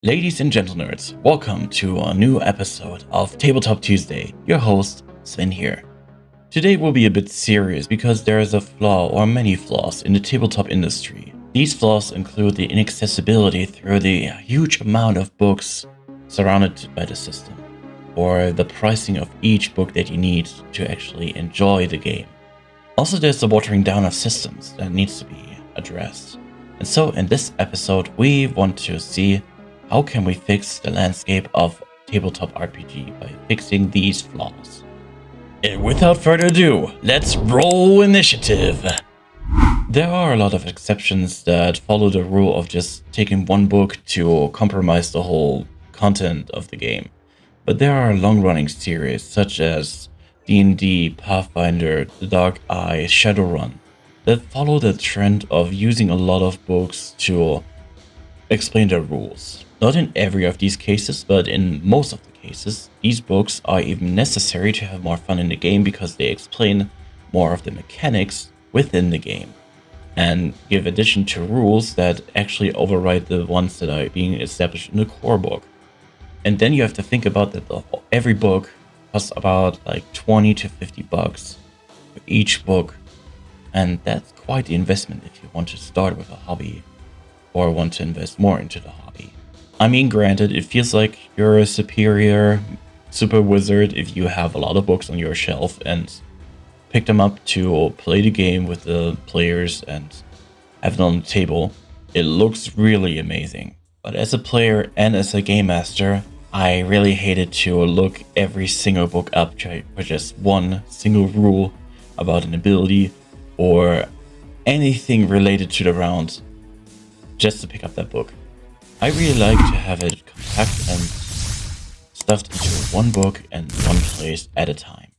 Ladies and Gentlenerds, welcome to a new episode of Tabletop Tuesday. Your host, Sven here. Today will be a bit serious because there is a flaw or many flaws in the tabletop industry. These flaws include the inaccessibility through the huge amount of books surrounded by the system, or the pricing of each book that you need to actually enjoy the game. Also, there's the watering down of systems that needs to be addressed. And so in this episode, we want to see how can we fix the landscape of tabletop RPG by fixing these flaws. And without further ado, let's roll initiative! There are a lot of exceptions that follow the rule of just taking one book to compromise the whole content of the game. But there are long-running series such as D&D, Pathfinder, The Dark Eye, Shadowrun that follow the trend of using a lot of books to explain their rules. Not in every of these cases, but in most of the cases, these books are even necessary to have more fun in the game because they explain more of the mechanics within the game and give addition to rules that actually override the ones that are being established in the core book. And then you have to think about that every book costs about like 20 to 50 bucks for each book, and that's quite the investment if you want to start with a hobby or want to invest more into the hobby. I mean, granted, it feels like you're a superior super wizard if you have a lot of books on your shelf and pick them up to play the game with the players and have it on the table. It looks really amazing. But as a player and as a game master, I really hated to look every single book up for just one single rule about an ability or anything related to the round just to pick up that book. I really like to have it compact and stuffed into one book and one place at a time.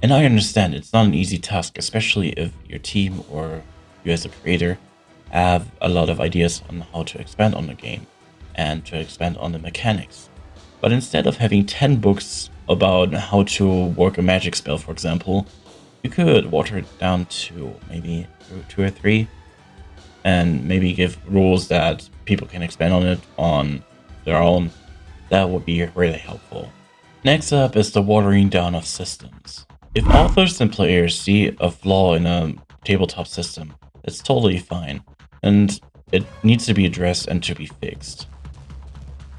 And I understand it's not an easy task, especially if your team or you as a creator have a lot of ideas on how to expand on the game and to expand on the mechanics. But instead of having 10 books about how to work a magic spell, for example, you could water it down to maybe 2 or 3 and maybe give rules that people can expand on it on their own. That would be really helpful. Next up is the watering down of systems. If authors and players see a flaw in a tabletop system, that's totally fine, and it needs to be addressed and to be fixed.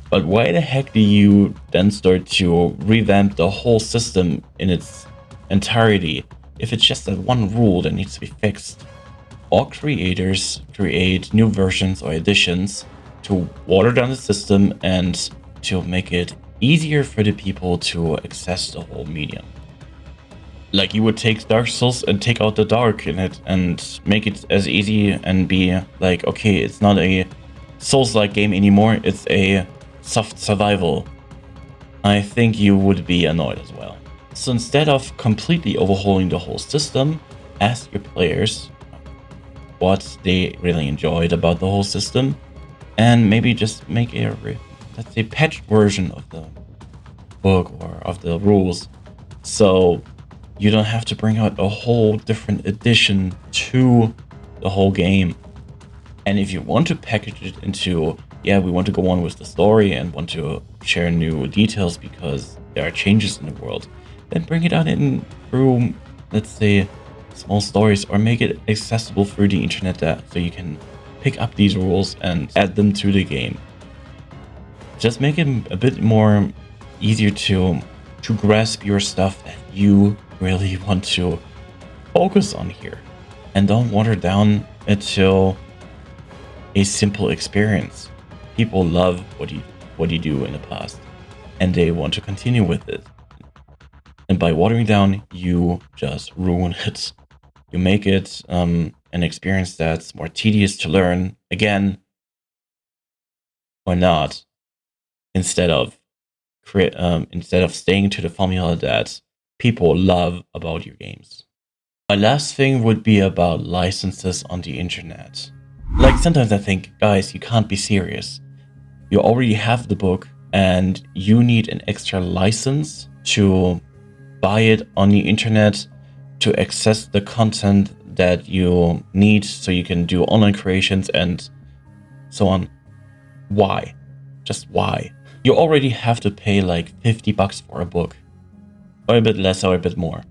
But why the heck do you then start to revamp the whole system in its entirety if it's just that one rule that needs to be fixed? All creators create new versions or additions to water down the system and to make it easier for the people to access the whole medium. Like you would take Dark Souls and take out the dark in it and make it as easy and be like, okay, it's not a Souls-like game anymore, it's a soft survival. I think you would be annoyed as well. So instead of completely overhauling the whole system, ask your players what they really enjoyed about the whole system, and maybe just make a, let's say, patched version of the book or of the rules, so you don't have to bring out a whole different edition to the whole game. And if you want to package it into, yeah, we want to go on with the story and want to share new details because there are changes in the world, then bring it out in through, let's say, small stories, or make it accessible through the internet so you can pick up these rules and add them to the game. Just make it a bit more easier to grasp your stuff that you really want to focus on here, and don't water down until a simple experience. People love what you do in the past and they want to continue with it, and by watering down you just ruin it. You make it an experience that's more tedious to learn again or not, instead of staying to the formula that people love about your games. My last thing would be about licenses on the internet. Like, sometimes I think, guys, you can't be serious. You already have the book and you need an extra license to buy it on the internet to access the content that you need so you can do online creations and so on. Why? Just why? You already have to pay like $50 for a book, or a bit less or a bit more.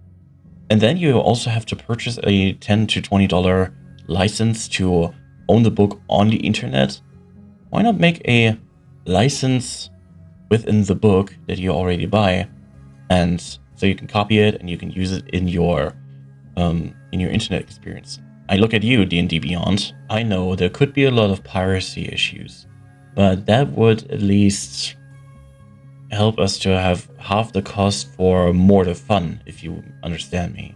And then you also have to purchase a $10 to $20 license to own the book on the internet. Why not make a license within the book that you already buy, and so you can copy it and you can use it in your internet experience? I look at you, D&D Beyond. I know there could be a lot of piracy issues, but that would at least help us to have half the cost for more the fun, if you understand me.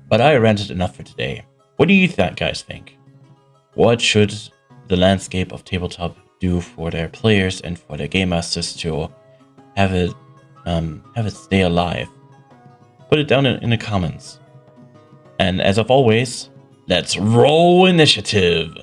But I ranted enough for today. What do you guys think? What should the landscape of tabletop do for their players and for their game masters to have it stay alive? Put it down in the comments. And as of always, let's roll initiative!